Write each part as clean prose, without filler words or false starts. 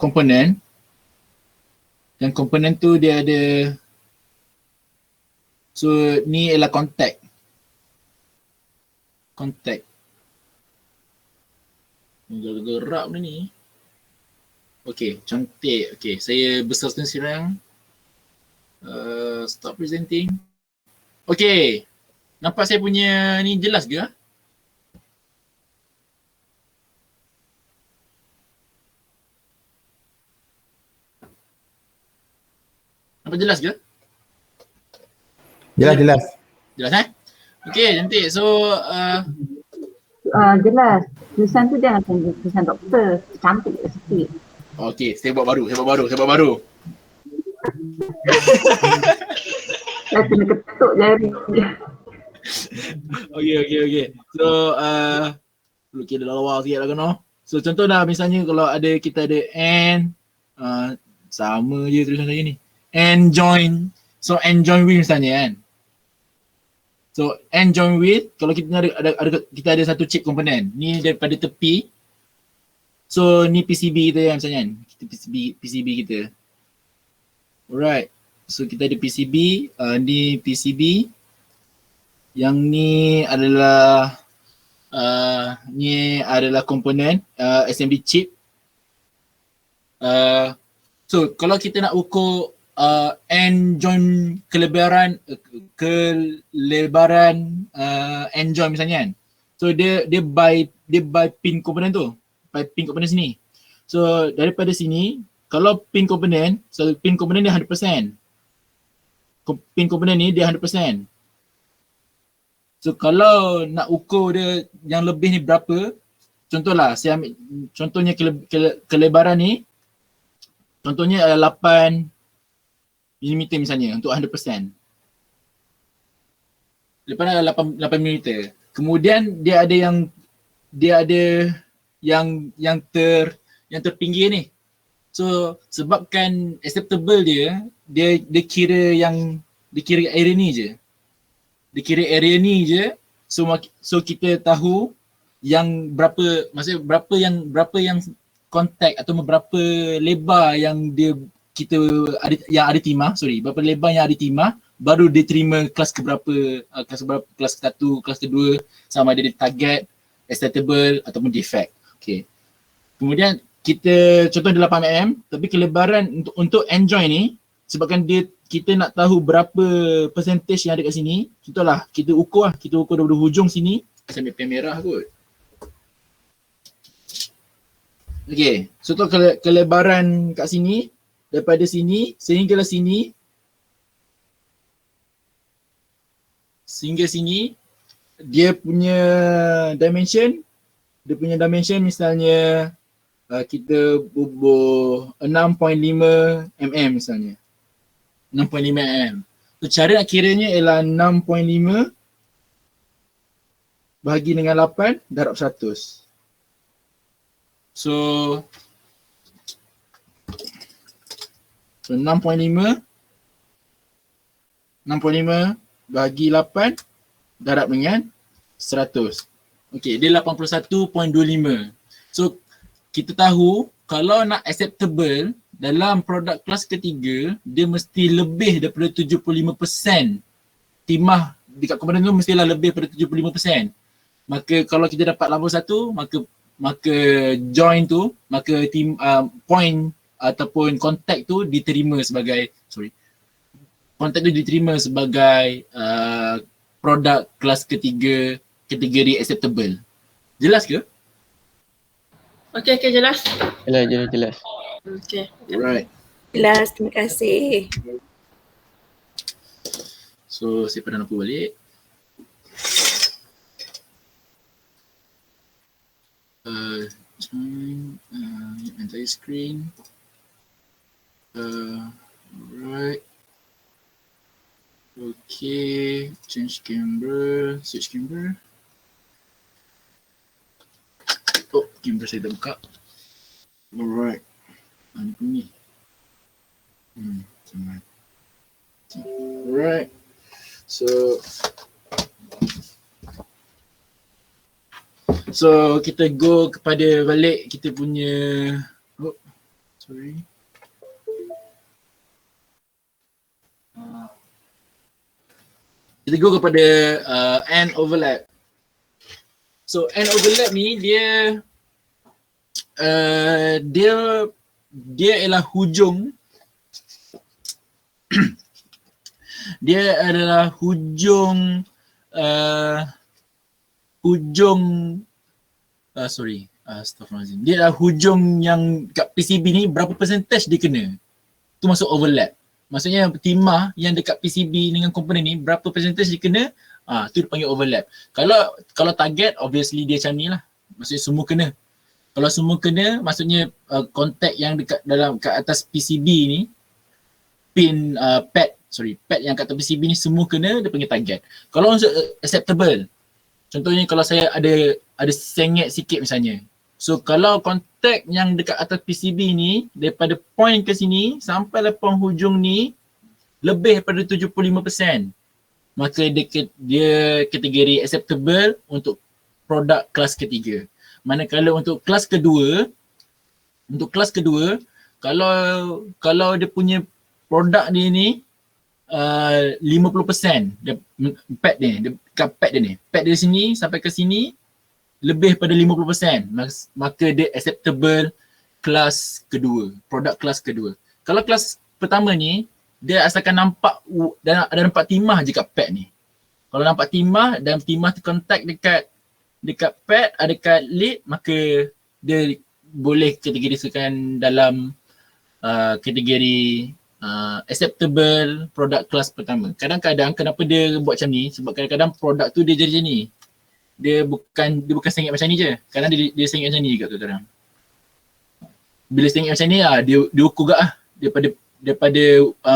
komponen. Dan komponen tu dia ada, so ni ialah contact. Gerak benda ni. Okay, cantik. Okay, saya besarkan sekarang. Stop presenting. Okay, nampak saya punya ni jelas ke? Nampak jelas ke? Jelas. Jelas Okay, cantik. So, jelas. Tulisan tu jangan tulisan doktor. Cantik sikit. okay, saya buat baru. Saya kena ketuk jari. Okay. So, perlu kira lawa sikit lah kan. So, contoh dah misalnya kalau kita ada and, sama je tulisan saya ni. And join. So, and join with misalnya kan. So, and join with, kalau kita ada satu chip komponen. Ni daripada tepi. So, ni PCB kita misalnya kan. PCB kita. Alright. So, kita ada PCB. Ni PCB. Yang ni adalah komponen assembly chip. So kalau kita nak ukur end joint kelebaran end joint misalnya kan. So dia by pin komponen tu. By pin komponen sini. So daripada sini kalau pin komponen dia 100%. Pin komponen ni dia 100%. So kalau nak ukur dia yang lebih ni berapa, contohlah saya ambil contohnya kelebaran ni, contohnya 8 mm misalnya untuk 100%. Lepas adalah 8 mm. Kemudian dia ada yang terpinggir ni. So sebabkan acceptable dia kira area ni je. Dia kira area ni je. So kita tahu yang berapa, maksudnya berapa yang kontak atau berapa lebar yang ada timah, berapa lebar yang ada timah, baru dia terima kelas keberapa, kelas ke-1, kelas ke-2, sama ada dia target, acceptable ataupun defect. Okay. Kemudian kita contoh dia 8 mm, tapi kelebaran untuk end joint ni, sebabkan kita nak tahu berapa percentage yang ada kat sini, contohlah kita ukur daripada hujung sini, saya ambil pen merah kot. Okay, contoh kelebaran kat sini, daripada sini sehinggalah sini, sehingga sini, dia punya dimension misalnya kita bubuh 6.5 mm misalnya. 6.5 mm. So cara nak kiranya ialah 6.5 bahagi dengan 8 darab 100. So 6.5 bahagi 8 darab dengan 100. Okey, dia 81.25. So kita tahu kalau nak acceptable dalam produk kelas ketiga, dia mesti lebih daripada 75%. Timah dekat komponen tu mestilah lebih daripada 75%. Maka kalau kita dapat 81, maka join tu, maka point ataupun kontak tu diterima sebagai produk kelas ketiga kategori acceptable. Jelas ke? Okey, jelas. Jelas. Okey. Alright. Jelas, terima kasih. So saya pernah nampak balik. Join entire screen. Alright. Okay, change camera, switch camera. Oh, camera saya dah buka. Alright. Ni bunyi. Alright. So kita go kepada balik kita punya sorry. Kita go kepada end overlap. So end overlap ni dia ialah hujung dia adalah hujung astagfirullahaladzim. Dia adalah hujung yang kat PCB ni berapa percentage dia kena. Tu masuk overlap. Maksudnya timah yang dekat PCB dengan komponen ni berapa percentage dia kena, tu dipanggil overlap. Kalau target obviously dia macam ni lah. Maksudnya semua kena. Kalau semua kena maksudnya kontak yang dekat kat atas PCB ni pin pad yang kat atas PCB ni semua kena, dia panggil target. Kalau untuk acceptable, contohnya kalau saya ada sengit sikit misalnya. So kalau kontak yang dekat atas PCB ni daripada point ke sini sampai lah penghujung ni lebih daripada 75%, maka dia kategori acceptable untuk produk kelas ketiga. Manakala untuk kelas kedua, kalau dia punya produk dia ni 50% pad dia, pad dia sini sampai ke sini lebih pada 50%, maka dia acceptable kelas kedua, produk kelas kedua. Kalau kelas pertama ni, dia asalkan nampak ada nampak timah je kat pad ni. Kalau nampak timah dan timah terkontak dekat pad, ada kat lid, maka dia boleh kategorikan dalam kategori acceptable produk kelas pertama. Kadang-kadang kenapa dia buat macam ni? Sebab kadang-kadang produk tu dia jadi macam ni. Dia bukan sengit macam ni je. Kadang dia sengit macam ni juga tuan-tuan. Bila sengit macam ni dia ukur juga daripada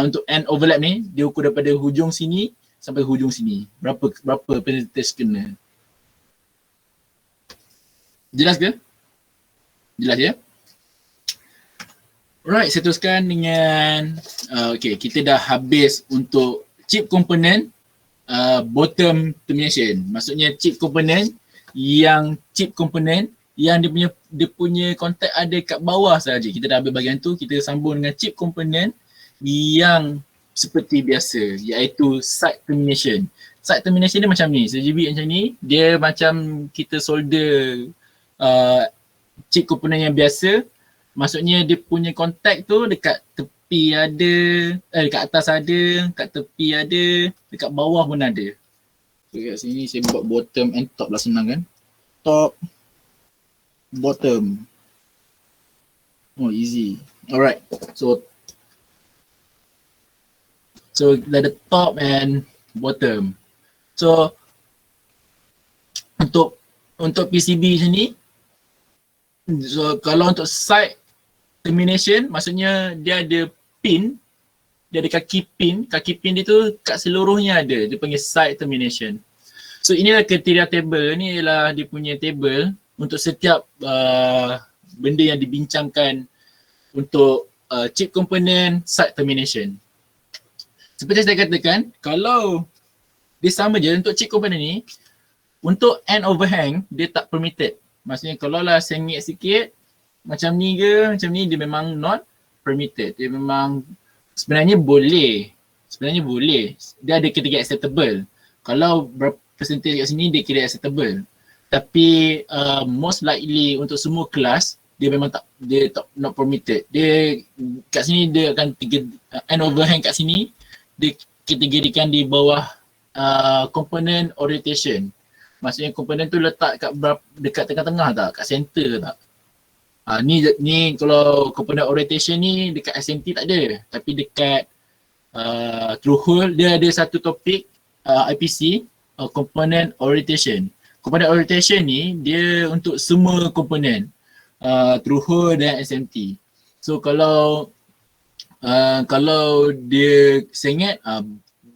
untuk end overlap ni, dia ukur daripada hujung sini sampai hujung sini. Berapa percentage kena. Jelas ke? Jelas ya? Alright, saya teruskan dengan kita dah habis untuk chip component bottom termination. Maksudnya chip component yang dia punya kontak ada kat bawah saja. Kita dah habis bahagian tu, kita sambung dengan chip component yang seperti biasa, iaitu side termination. Side termination dia macam ni, sejibit macam ni, dia macam kita solder chip component yang biasa. Maksudnya dia punya kontak tu dekat tepi ada, dekat atas ada, kat tepi ada, dekat bawah pun ada. So kat sini saya buat bottom and top lah, senang kan. Top, bottom. Oh easy. Alright. So ada top and bottom. So untuk PCB macam ni, so kalau untuk side termination, maksudnya dia ada pin, dia ada kaki pin dia tu kat seluruhnya ada, dia panggil side termination. So inilah kriteria table, ni ialah dia punya table untuk setiap benda yang dibincangkan untuk chip component side termination. Seperti saya katakan, kalau dia sama je untuk chip component ni, untuk end overhang dia tak permitted. Maksudnya kalau lah sengit sikit macam ni ke, macam ni, dia memang not permitted. Dia memang sebenarnya boleh. Dia ada kategori acceptable. Kalau berapa percentage kat sini dia kira acceptable. Tapi most likely untuk semua kelas dia memang not permitted. Dia kat sini dia akan end overhang kat sini dia kategorikan di bawah component orientation. Maksudnya komponen tu letak dekat tengah-tengah tak? Kat center tak? Ni kalau komponen orientation ni dekat SMT tak ada. Tapi dekat through hole dia ada satu topik IPC, component orientation. Component orientation ni dia untuk semua komponen through hole dan SMT. So kalau dia sengit,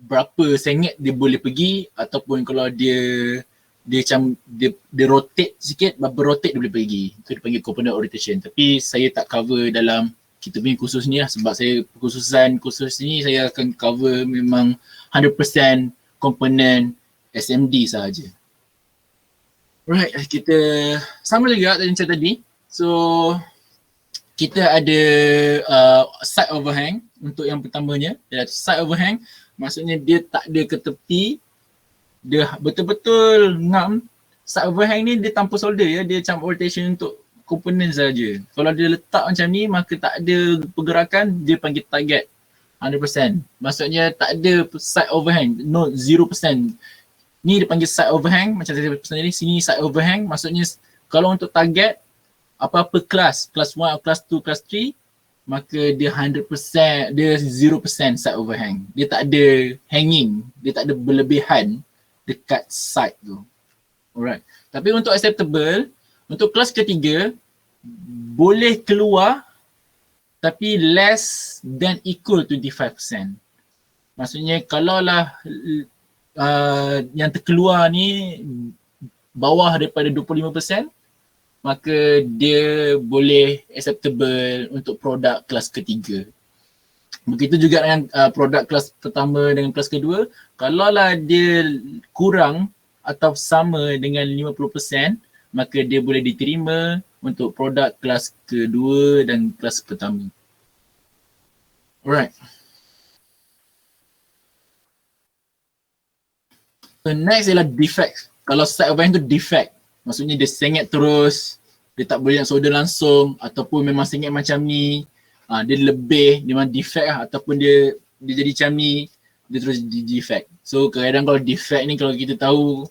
berapa sengit dia boleh pergi, ataupun kalau dia macam dia rotate sikit, berapa rotate dia boleh pergi. Itu dipanggil component orientation. Tapi saya tak cover dalam kita punya kursus ni lah, sebab saya kursus ni saya akan cover memang 100% komponen SMD sahaja. Alright, kita sama juga macam tadi. So kita ada side overhang untuk yang pertamanya. Side overhang maksudnya dia tak ada ke tepi, dia betul-betul ngam. Side overhang ni dia tanpa solder ya, dia macam rotation untuk komponen saja. Kalau dia letak macam ni maka tak ada pergerakan, dia panggil target 100%. Maksudnya tak ada side overhang, no 0%. Ni dia panggil side overhang, macam saya pesan tadi, sini side overhang. Maksudnya kalau untuk target apa-apa kelas 1, kelas 2, kelas 3, maka dia 100%, dia 0% side overhang. Dia tak ada hanging, dia tak ada berlebihan dekat side tu. Alright. Tapi untuk acceptable, untuk kelas ketiga, boleh keluar tapi less than equal 25%. Maksudnya kalaulah yang terkeluar ni bawah daripada 25%, maka dia boleh acceptable untuk produk kelas ketiga. Begitu juga dengan produk kelas pertama dengan kelas kedua, kalaulah dia kurang atau sama dengan 50%, maka dia boleh diterima untuk produk kelas kedua dan kelas pertama. Alright. So next ialah defect. Kalau side overhang tu defect, maksudnya dia sengit terus, dia tak boleh nak solder langsung, ataupun memang sengit macam ni, dia lebih, dia memang defect lah, ataupun dia jadi macam ni, dia terus defect. So kadang-kadang kalau defect ni kalau kita tahu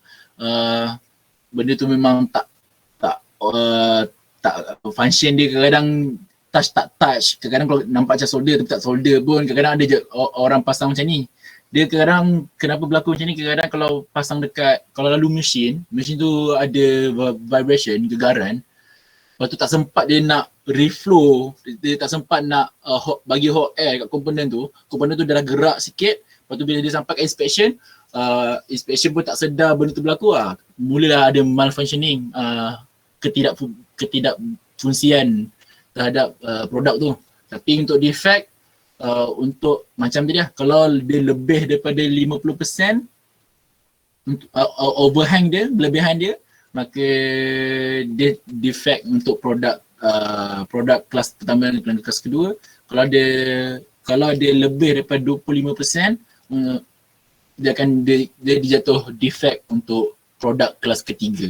benda tu memang tak function dia, kadang-kadang touch tak touch, kadang-kadang kalau nampak macam solder tapi tak solder pun, kadang-kadang ada je orang pasang macam ni. Dia kadang kenapa berlaku macam ni, kadang-kadang kalau pasang dekat, kalau lalu mesin tu ada vibration, gegaran, lepas tu tak sempat dia nak reflow, dia tak sempat nak bagi hot air kat komponen tu dah gerak sikit, lepas tu bila dia sampai ke inspection, inspection pun tak sedar benda tu berlaku, mulalah ada malfunctioning, ketidakfungsian terhadap produk tu. Tapi untuk defect, untuk macam tadi lah, kalau dia lebih daripada 50% overhang dia, berlebihan dia, maka dia defect untuk produk kelas pertama dan kelas kedua. Kalau dia lebih daripada 25%, dia dijatuh defect untuk produk kelas ketiga.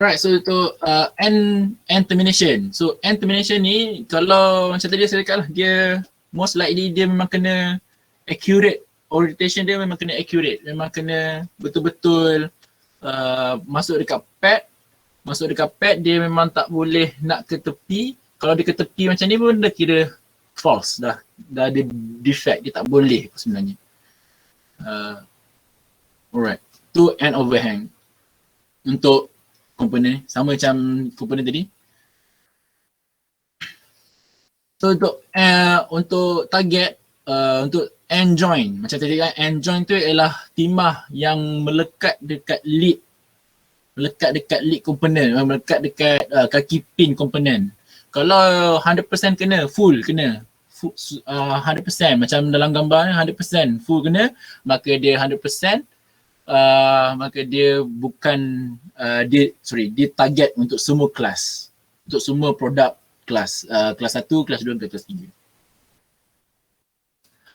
Right, so itu end termination. So end termination ni, kalau macam tadi saya cakap lah, dia most likely dia memang kena accurate, orientation dia memang kena accurate, memang kena betul-betul masuk dekat pad, dia memang tak boleh nak ke tepi. Kalau dia ke tepi macam ni pun dah kira false, dah ada defect, dia tak boleh sebenarnya. Alright, tu end overhang. Untuk komponen sama macam komponen tadi. So untuk target, untuk end joint, macam tadi kan, end joint tu ialah timah yang melekat dekat lead komponen, melekat dekat kaki pin komponen. Kalau 100% kena, full 100%, macam dalam gambar ni 100% full kena, maka dia 100%, maka dia bukan dia target untuk semua kelas, untuk semua produk kelas 1, kelas 2 dan kelas 3.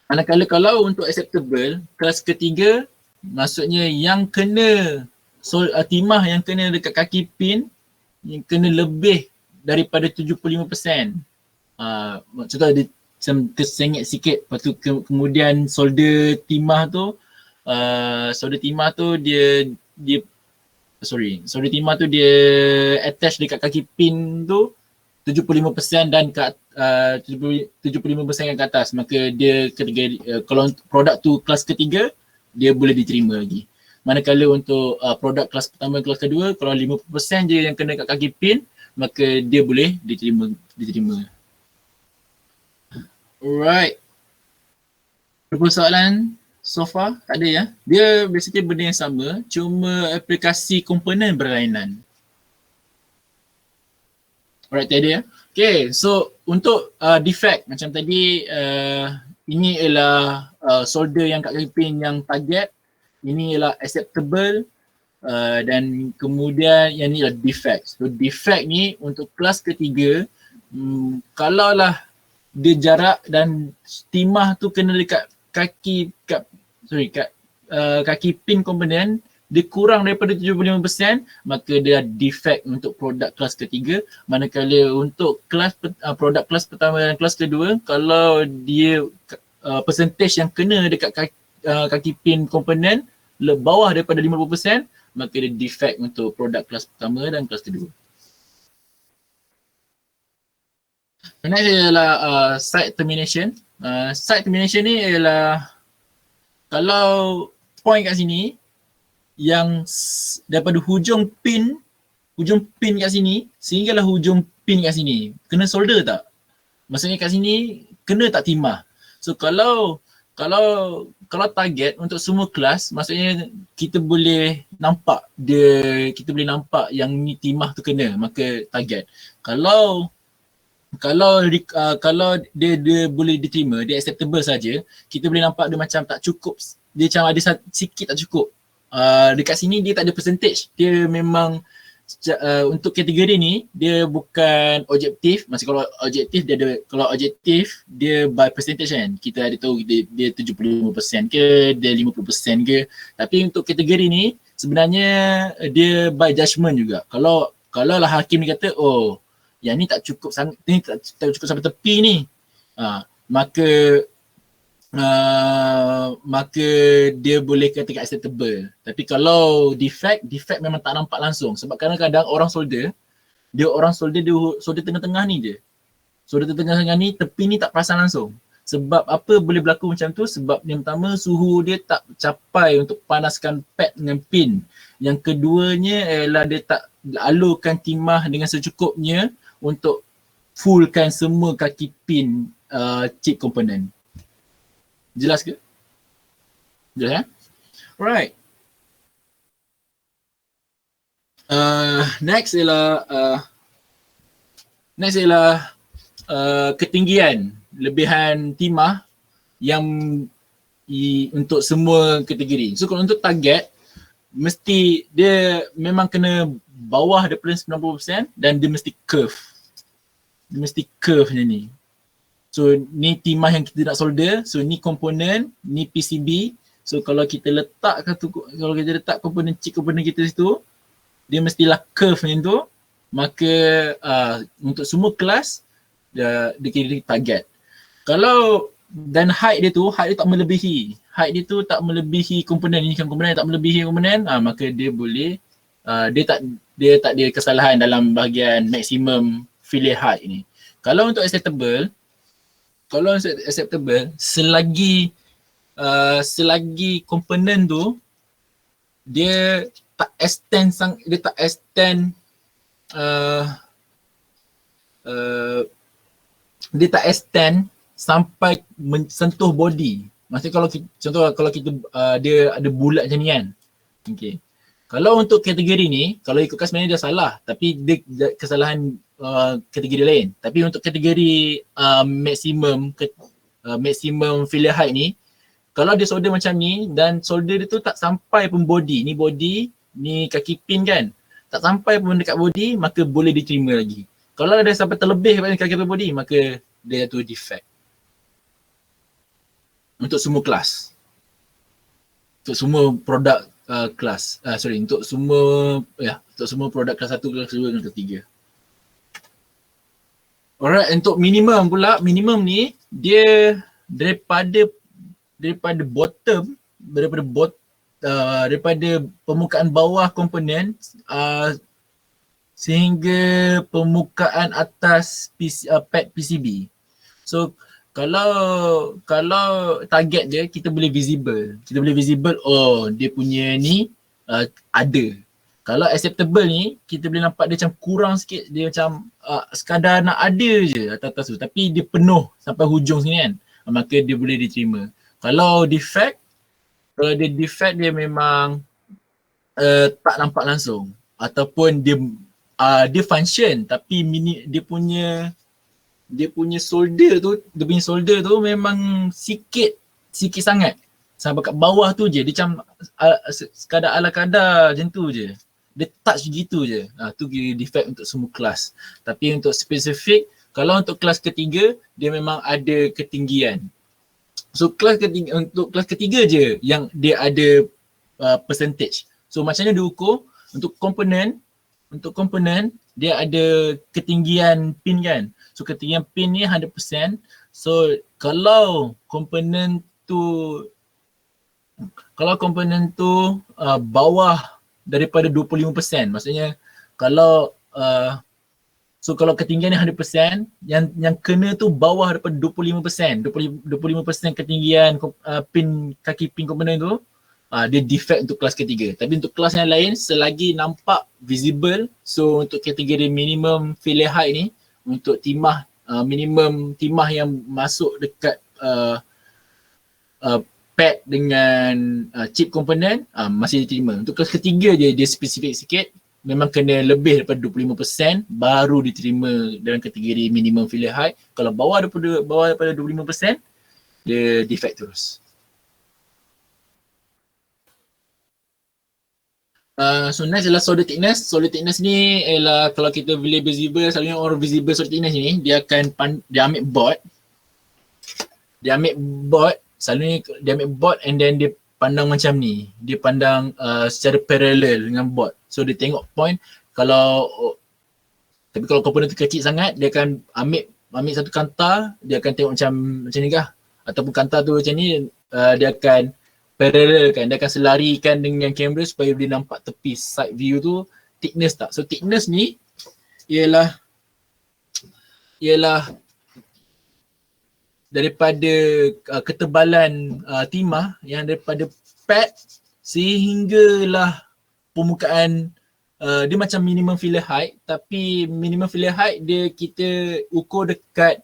Manakala kalau untuk acceptable, kelas ketiga, maksudnya yang kena timah yang kena dekat kaki pin yang kena lebih daripada 75%. Contoh dia macam tersengit sikit, lepas tu kemudian solder timah tu dia attach dekat kaki pin tu 75% dan 75% yang ke atas, maka dia kategori, kalau produk tu kelas ketiga, dia boleh diterima lagi. Manakala untuk produk kelas pertama, kelas kedua, kalau 50% je yang kena kat kaki pin, maka dia boleh diterima. Alright. Berapa soalan so far? Tak ada ya? Dia basically benda yang sama, cuma aplikasi komponen berlainan. Alright, tak ada ya? Okay, so untuk defect macam tadi, ini ialah solder yang kat kaki pin yang target, ini ialah acceptable, Dan kemudian yang ni adalah defect. So defect ni untuk kelas ketiga, kalaulah dia jarak dan timah tu kena dekat kaki pin komponen, dia kurang daripada 75%, maka dia defect untuk produk kelas ketiga. Manakala untuk produk kelas pertama dan kelas kedua, kalau dia percentage yang kena dekat kaki pin komponen bawah daripada 50%, maka dia defect untuk produk kelas pertama dan kelas kedua. Next ialah site termination. Site termination ni ialah kalau point kat sini yang daripada hujung pin kat sini sehinggalah hujung pin kat sini, kena solder tak? Maksudnya kat sini kena tak timah? So kalau target untuk semua kelas, maksudnya kita boleh nampak yang ni timah tu kena, maka target. Kalau dia boleh diterima, dia acceptable saja, kita boleh nampak dia macam tak cukup, dia macam ada sikit tak cukup. Dekat sini dia tak ada percentage, dia memang untuk kategori ni dia bukan objektif. Macam kalau objektif dia by percentage kan, kita ada tahu dia 75% ke, dia 50% ke. Tapi untuk kategori ni sebenarnya dia by judgement juga. Kalau lah hakim ni kata, oh yang ni tak cukup sangat, ni tak cukup sampai tepi ni, maka dia boleh katakan acceptable. Tapi kalau defect memang tak nampak langsung, sebab kadang-kadang orang solder dia solder tengah-tengah ni je. Solder tengah-tengah ni, tepi ni tak perasan langsung. Sebab apa boleh berlaku macam tu? Sebab yang pertama, suhu dia tak capai untuk panaskan pad dengan pin. Yang keduanya ialah dia tak alurkan timah dengan secukupnya untuk fullkan semua kaki pin chip komponen. Jelas ke? Jelas ya? Alright. Next ialah ketinggian lebihan timah yang untuk semua kategori. So kalau untuk target, mesti dia memang kena bawah daripada 90% dan dia mesti curve. Dia mesti curve macam ni. So ni timah yang kita nak solder, so ni komponen, ni PCB. So kalau kita letak komponen chip komponen kita situ, dia mestilah curve macam tu. Maka untuk semua kelas dia kira target. Kalau dan height dia tak melebihi. Height dia tu tak melebihi komponen, ni kan komponen tak melebihi komponen, maka dia boleh dia tak ada kesalahan dalam bahagian maximum failure height ni. Kalau untuk acceptable, selagi komponen tu dia tak extend sampai mensentuh body. Maksudnya kalau kita dia ada bulat macam ni kan. Okey. Kalau untuk kategori ni, kalau ikutkan sebenarnya dia salah, tapi dia kesalahan kategori lain. Tapi untuk kategori maximum failure height ni, kalau dia solder macam ni dan solder dia tu tak sampai pun body, ni body, ni kaki pin kan, tak sampai pun dekat body, maka boleh diterima lagi. Kalau ada sampai terlebih pada kaki body, maka dia tu defect. Untuk semua kelas. Untuk semua produk kelas. Untuk semua produk kelas 1, kelas 2 dan kelas 3. Alright, untuk minimum pula, minimum ni dia daripada permukaan bawah komponen sehingga permukaan atas pad PCB. So kalau target dia kita boleh visible. Oh dia punya ni ada. Kalau acceptable ni kita boleh nampak dia macam kurang sikit, dia macam sekadar nak ada je atas tu, tapi dia penuh sampai hujung sini kan, maka dia boleh diterima. Kalau defect dia memang tak nampak langsung, ataupun dia function tapi dia punya solder tu memang sikit sangat. sampai kat bawah tu je, dia macam sekadar ala kadar macam tu je. Dia touch gitu je. Tu kira defect untuk semua kelas. Tapi untuk spesifik, kalau untuk kelas ketiga, dia memang ada ketinggian. So untuk kelas ketiga je yang dia ada percentage. So macam mana dia ukur? Untuk komponen dia ada ketinggian pin kan. So ketinggian pin ni 100%. So kalau komponen tu bawah daripada 25%, maksudnya kalau kalau ketinggian ni 100%, yang kena tu bawah daripada 25%, 25% ketinggian kaki pin komponen tu, dia defect untuk kelas ketiga. Tapi untuk kelas yang lain, selagi nampak visible, so untuk kategori minimum failure height ni, untuk timah minimum timah yang masuk dekat pad dengan chip komponen, masih diterima. Untuk kelas ketiga je dia spesifik sikit, memang kena lebih daripada 25% baru diterima dalam kategori minimum failure height. Kalau bawah daripada 25%, dia defect terus. So next adalah solder thickness. Solder thickness ni ialah kalau kita beli visible, selalunya orang visible solder thickness ni, dia ambil board. Selalunya dia ambil board and then dia pandang macam ni. Dia pandang secara parallel dengan board. So dia tengok point, tapi kalau komponen tu kecil sangat, dia akan ambil satu kantar, dia akan tengok macam ni kah? Ataupun kantar tu macam ni, dia akan parallel kan, dia akan selarikan dengan kamera supaya dia nampak tepi side view tu thickness tak. So thickness ni ialah daripada ketebalan timah yang daripada pad sehinggalah permukaan. Dia macam minimum failure height, tapi minimum failure height dia kita ukur dekat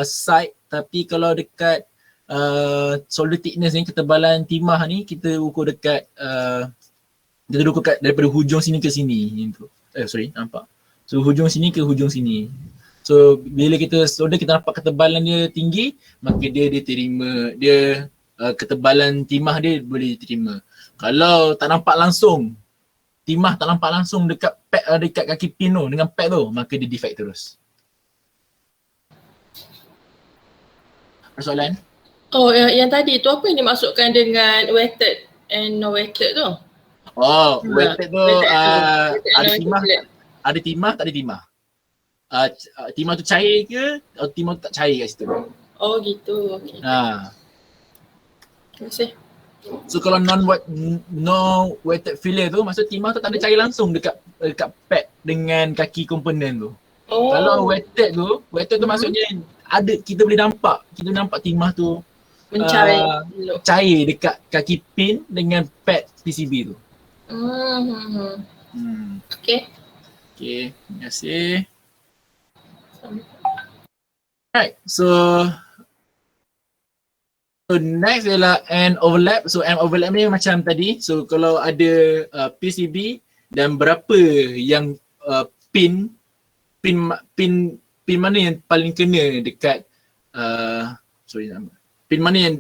side, tapi kalau dekat solder thickness ni, ketebalan timah ni, kita ukur dekat daripada hujung sini ke sini gitu. Nampak? So hujung sini ke hujung sini. So bila kita solder, kita nampak ketebalan dia tinggi, maka dia diterima, ketebalan timah dia boleh diterima. Kalau tak nampak langsung, timah tak nampak langsung dekat kaki pin tu dengan pad tu, maka dia defect terus. Ada soalan? Oh, yang tadi tu apa yang dimaksudkan dengan wetted and no wetted tu? Wetted tu ada timah, tak ada timah. Timah tu cair ke atau timah tu tak cair kat situ. Oh gitu, okey. Terima kasih. So kalau no wetted failure tu, maksud timah tu tak ada cair langsung dekat pad dengan kaki komponen tu. Kalau wetted tu maksudnya kita boleh nampak timah tu cair dekat kaki pin dengan pad PCB tu. Okay, terima kasih. Right, so next adalah end overlap. So end overlap ni macam tadi. So kalau ada PCB dan berapa yang pin mana yang paling kena dekat pin mana yang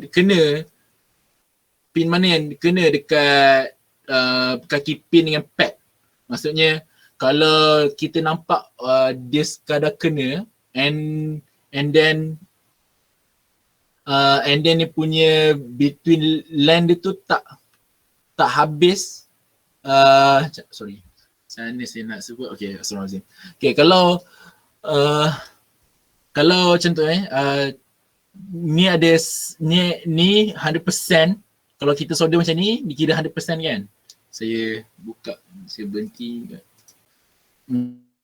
kena dekat kaki pin dengan pad. Maksudnya kalau kita nampak dia sekadar kena and then dia punya between line dia tu tak habis. Sana saya nak sebut. Okay, astagfirullahaladzim. Okay, kalau macam tu ni ada ni 100%. Kalau kita solder macam ni, dikira 100% kan. Saya buka, saya berhenti.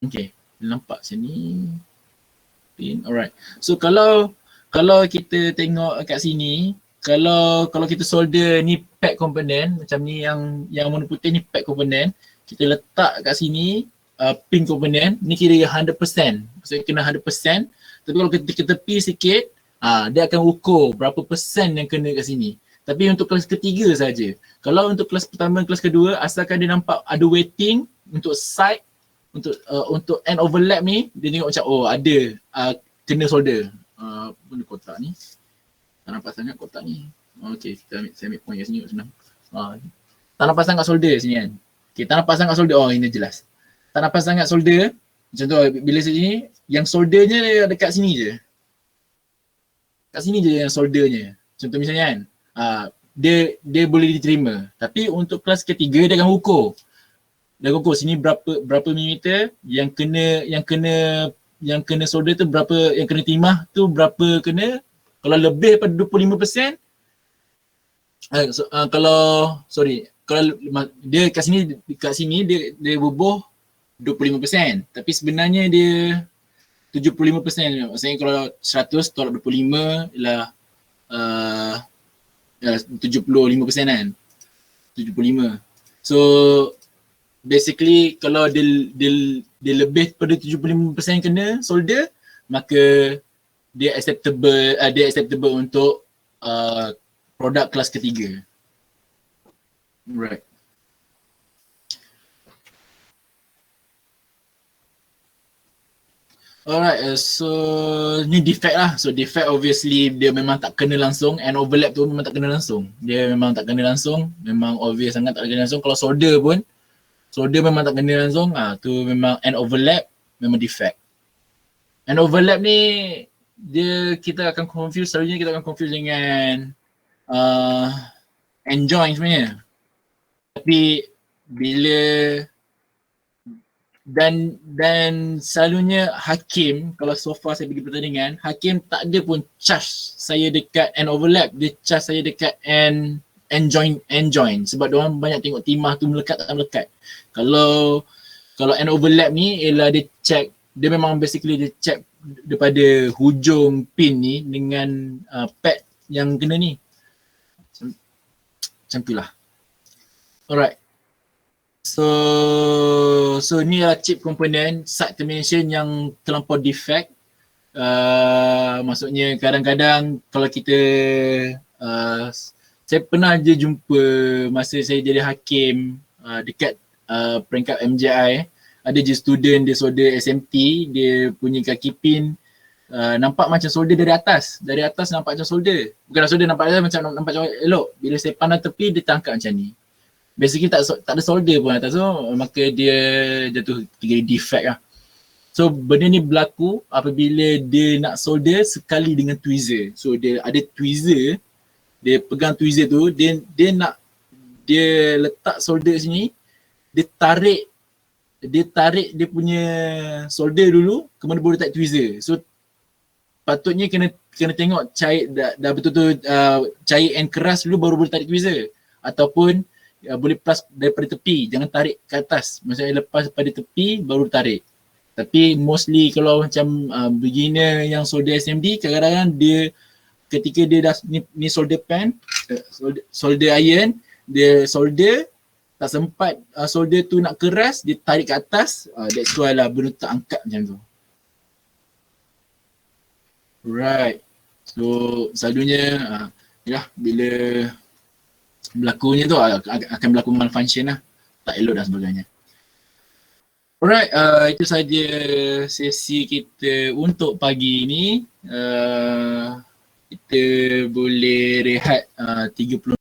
Okay, nampak macam ni. Pin, alright. So kalau kita tengok kat sini, kalau kita solder ni pad komponen, macam ni yang warna putih ni pad komponen, kita letak kat sini pin komponen, ni kira 100%. Maksudnya kena 100%. Tapi kalau kita tepi sikit, dia akan ukur berapa persen yang kena kat sini. Tapi untuk kelas ketiga saja. Kalau untuk kelas pertama, kelas kedua, asalkan dia nampak ada weighting untuk side, untuk end overlap ni, dia tengok macam ada kena solder. Benda kotak ni. Tak nampak sangat kotak ni. Okay, saya ambil point kat sini senang. Tak nampak sangat solder sini kan. Okay, tak nampak sangat solder. Oh, ini jelas. Tak nampak sangat solder. Contoh bila sini, yang soldernya dekat sini je. Kat sini je yang soldernya. Contoh misalnya kan, dia boleh diterima. Tapi untuk kelas ketiga dia akan ukur. Dia ukur sini berapa milimeter, yang kena solder tu berapa, yang kena timah tu berapa kena. Kalau lebih daripada 25%, kalau dia kat sini dia bubuh 25%, tapi sebenarnya dia 75%. Maksudnya kalau 100 tolak 25 ialah 75% kan. 75. So basically kalau dia lebih daripada 75% kena solder, maka dia acceptable untuk produk kelas ketiga. Right. Alright, so ni defect lah. So defect obviously dia memang tak kena langsung, and overlap tu memang tak kena langsung. Dia memang tak kena langsung, memang obvious sangat tak kena langsung. Kalau solder pun, solder memang tak kena langsung, tu memang, and overlap memang defect. And overlap ni kita akan confuse, selalunya kita akan confuse dengan end joint sebenarnya. Tapi bila dan selalunya hakim, kalau so far saya pergi pertandingan, hakim tak ada pun charge saya dekat end overlap, dia charge saya dekat end joint sebab diorang banyak tengok timah tu melekat tak melekat. Kalau end overlap ni ialah dia check, dia memang basically dia check daripada hujung pin ni dengan pad yang kena ni. Macam tu lah. Alright. So ni adalah chip component side termination yang terlampau defect. Maksudnya kadang-kadang kalau kita saya pernah je jumpa masa saya jadi hakim dekat peringkat MJI, ada je student dia solder SMT, dia punya kaki pin nampak macam solder dari atas nampak macam solder. Bukan solder nampak macam elok. Bila saya pandang tepi dia tangkap macam ni. Basically tak ada solder pun atas, so maka dia jatuh tiga defect lah. So benda ni berlaku apabila dia nak solder sekali dengan tweezer. So dia ada tweezer, dia pegang tweezer tu, dia letak solder sini, dia tarik dia punya solder dulu, kemudian baru letak tweezer. So patutnya kena tengok cair dah betul-betul cair and keras dulu baru boleh tarik tweezer, ataupun boleh plus daripada tepi, jangan tarik ke atas. Maksudnya lepas daripada tepi baru tarik. Tapi mostly kalau macam beginner yang solder SMD, kadang-kadang dia ketika dia dah ni solder pen, solder iron, dia solder tak sempat solder tu nak keras, dia tarik ke atas, that's why lah benda tak angkat macam tu. Right. So selalunya bila berlakunya tu akan berlaku malfunction lah, tak elok dan sebagainya. Alright, itu saja sesi kita untuk pagi ni. Kita boleh rehat 30